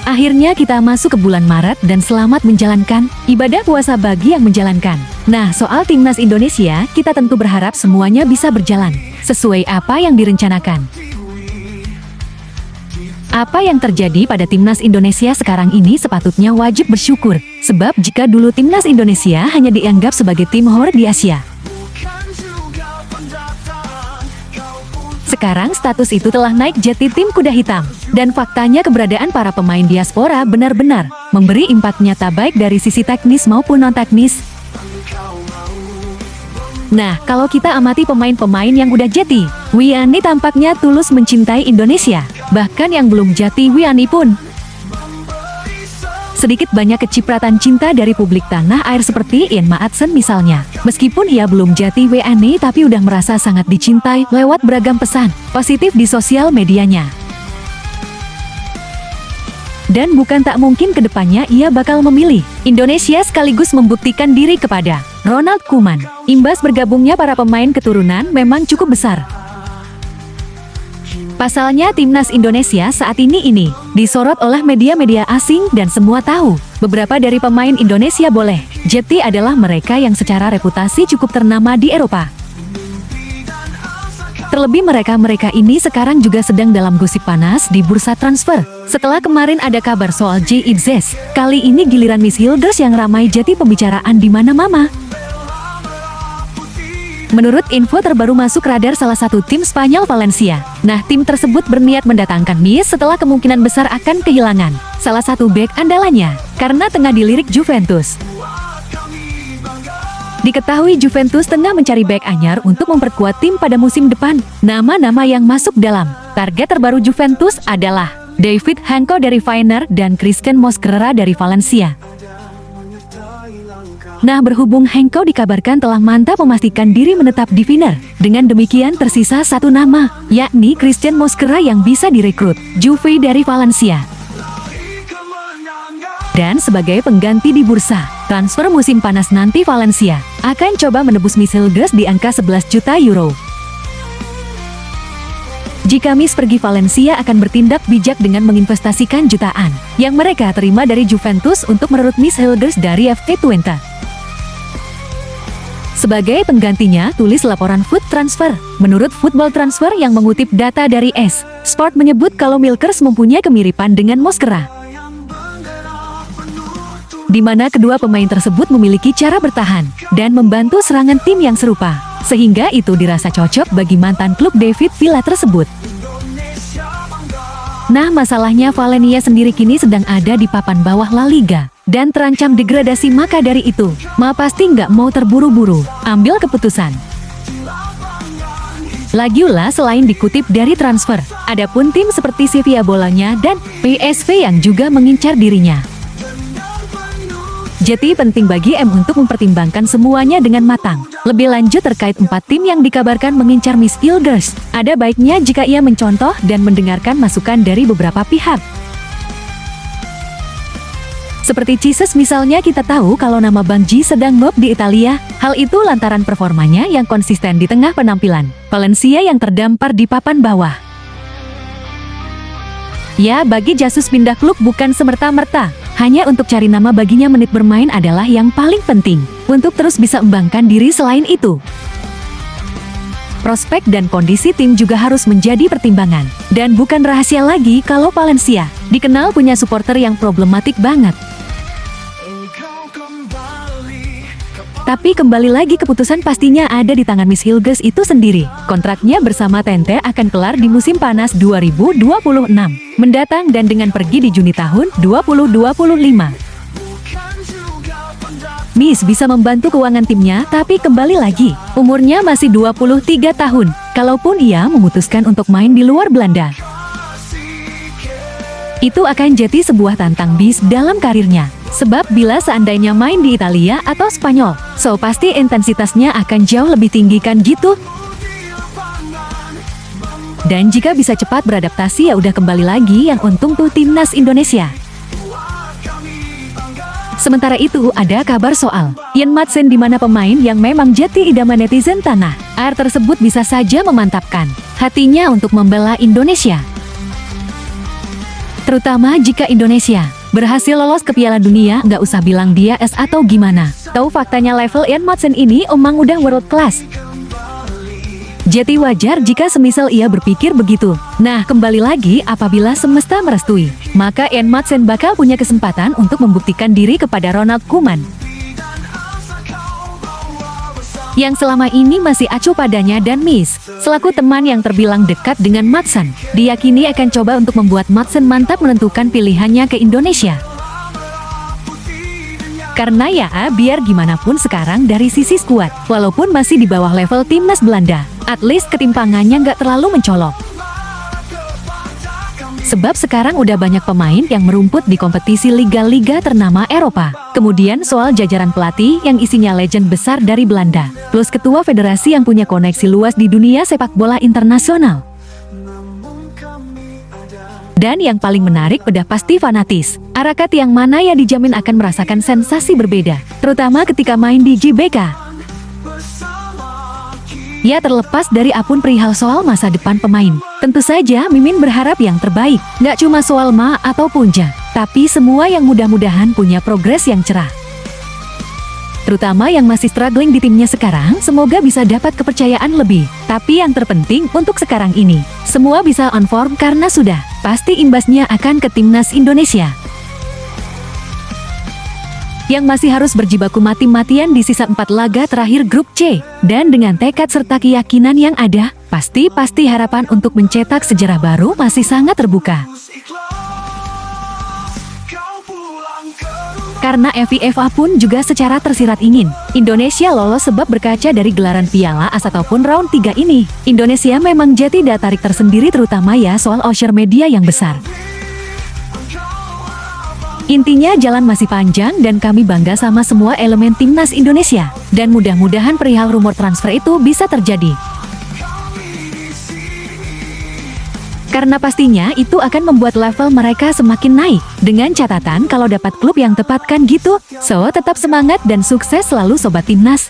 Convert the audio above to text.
Akhirnya kita masuk ke bulan Maret dan selamat menjalankan ibadah puasa bagi yang menjalankan. Nah, soal timnas Indonesia, kita tentu berharap semuanya bisa berjalan sesuai apa yang direncanakan. Apa yang terjadi pada timnas Indonesia sekarang ini sepatutnya wajib bersyukur, sebab jika dulu timnas Indonesia hanya dianggap sebagai tim horor di Asia, sekarang status itu telah naik jadi tim kuda hitam. Dan faktanya keberadaan para pemain diaspora benar-benar memberi impak nyata baik dari sisi teknis maupun non-teknis. Nah, kalau kita amati pemain-pemain yang udah jadi, Wiani tampaknya tulus mencintai Indonesia. Bahkan yang belum jadi Wiani pun sedikit banyak kecipratan cinta dari publik tanah air seperti Ian Maatsen misalnya. Meskipun ia belum jadi WNI tapi udah merasa sangat dicintai lewat beragam pesan positif di sosial medianya. Dan bukan tak mungkin kedepannya ia bakal memilih Indonesia sekaligus membuktikan diri kepada Ronald Koeman. Imbas bergabungnya para pemain keturunan memang cukup besar. Pasalnya timnas Indonesia saat ini disorot oleh media-media asing dan semua tahu beberapa dari pemain Indonesia boleh jadi adalah mereka yang secara reputasi cukup ternama di Eropa. Terlebih mereka ini sekarang juga sedang dalam gosip panas di bursa transfer. Setelah kemarin ada kabar soal Jay Itzes, kali ini giliran Miss Hilders yang ramai jadi pembicaraan di mana-mana. Menurut info terbaru masuk radar salah satu tim Spanyol Valencia. Nah, tim tersebut berniat mendatangkan Miss setelah kemungkinan besar akan kehilangan salah satu bek andalannya karena tengah dilirik Juventus. Diketahui Juventus tengah mencari bek anyar untuk memperkuat tim pada musim depan. Nama-nama yang masuk dalam target terbaru Juventus adalah David Hanko dari Feyenoord dan Christian Mosquera dari Valencia. Nah, berhubung Hanko dikabarkan telah mantap memastikan diri menetap di Feyenoord, dengan demikian tersisa satu nama, yakni Christian Mosquera yang bisa direkrut Juve dari Valencia. Dan sebagai pengganti di bursa transfer musim panas nanti, Valencia akan coba menebus Miss Hilders di angka 11 juta euro. Jika Miss pergi, Valencia akan bertindak bijak dengan menginvestasikan jutaan yang mereka terima dari Juventus untuk merekrut Miss Hilders dari FC Twente. Sebagai penggantinya, tulis laporan Foot Transfer. Menurut Football Transfer yang mengutip data dari Sport menyebut kalau Milkers mempunyai kemiripan dengan Mosquera, di mana kedua pemain tersebut memiliki cara bertahan dan membantu serangan tim yang serupa, sehingga itu dirasa cocok bagi mantan klub David Villa tersebut. Nah, masalahnya Valencia sendiri kini sedang ada di papan bawah La Liga dan terancam degradasi, maka dari itu, pasti nggak mau terburu-buru ambil keputusan. Lagiula selain dikutip dari transfer, adapun tim seperti Sevilla Bologna dan PSV yang juga mengincar dirinya. Jadi penting bagi untuk mempertimbangkan semuanya dengan matang. Lebih lanjut terkait 4 tim yang dikabarkan mengincar Miss Hilders, ada baiknya jika ia mencontoh dan mendengarkan masukan dari beberapa pihak. Seperti Cises misalnya, kita tahu kalau nama Bang Ji sedang ngop di Italia. Hal itu lantaran performanya yang konsisten di tengah penampilan Valencia yang terdampar di papan bawah. Ya, bagi Jesus pindah klub bukan semerta-merta hanya untuk cari nama, baginya menit bermain adalah yang paling penting untuk terus bisa membanggakan diri. Selain itu, prospek dan kondisi tim juga harus menjadi pertimbangan. Dan bukan rahasia lagi kalau Valencia dikenal punya supporter yang problematik banget. Tapi kembali lagi, keputusan pastinya ada di tangan Miss Hilders itu sendiri. Kontraknya bersama Twente akan kelar di musim panas 2026 mendatang dan dengan pergi di Juni tahun 2025. Miss bisa membantu keuangan timnya, tapi kembali lagi, umurnya masih 23 tahun, kalaupun ia memutuskan untuk main di luar Belanda. Itu akan jadi sebuah tantang bis dalam karirnya. Sebab bila seandainya main di Italia atau Spanyol, pasti intensitasnya akan jauh lebih tinggi kan gitu. Dan jika bisa cepat beradaptasi, ya udah kembali lagi yang untung tuh timnas Indonesia. Sementara itu ada kabar soal Ian Maatsen, di mana pemain yang memang jadi idaman netizen tanah air tersebut bisa saja memantapkan hatinya untuk membela Indonesia. Terutama jika Indonesia berhasil lolos ke Piala Dunia, nggak usah bilang dia es atau gimana. Tahu faktanya level Ian Madsen ini emang udah world class. Jadi wajar jika semisal ia berpikir begitu. Nah, kembali lagi apabila semesta merestui, maka Ian Madsen bakal punya kesempatan untuk membuktikan diri kepada Ronald Koeman yang selama ini masih acuh padanya, dan Miss, selaku teman yang terbilang dekat dengan Madsen, diyakini akan coba untuk membuat Madsen mantap menentukan pilihannya ke Indonesia. Karena ya, biar gimana pun sekarang dari sisi skuad, walaupun masih di bawah level timnas Belanda, at least ketimpangannya nggak terlalu mencolok. Sebab sekarang udah banyak pemain yang merumput di kompetisi liga-liga ternama Eropa. Kemudian soal jajaran pelatih yang isinya legend besar dari Belanda, plus ketua federasi yang punya koneksi luas di dunia sepak bola internasional. Dan yang paling menarik udah pasti fanatis. Arakat yang mana ya dijamin akan merasakan sensasi berbeda, terutama ketika main di GBK. Ya, terlepas dari apapun perihal soal masa depan pemain, tentu saja Mimin berharap yang terbaik. Nggak cuma soal Ma ataupun Ja, tapi semua yang mudah-mudahan punya progres yang cerah. Terutama yang masih struggling di timnya sekarang, semoga bisa dapat kepercayaan lebih. Tapi yang terpenting untuk sekarang ini, semua bisa on form karena sudah pasti imbasnya akan ke timnas Indonesia yang masih harus berjibaku mati-matian di sisa 4 laga terakhir grup C. Dan dengan tekad serta keyakinan yang ada, pasti harapan untuk mencetak sejarah baru masih sangat terbuka. Karena FIFA pun juga secara tersirat ingin Indonesia lolos, sebab berkaca dari gelaran Piala AS ataupun round 3 ini, Indonesia memang jadi daya tarik tersendiri, terutama ya soal social media yang besar. Intinya jalan masih panjang dan kami bangga sama semua elemen timnas Indonesia. Dan mudah-mudahan perihal rumor transfer itu bisa terjadi. Karena pastinya itu akan membuat level mereka semakin naik. Dengan catatan kalau dapat klub yang tepat kan gitu. So, tetap semangat dan sukses selalu Sobat Timnas.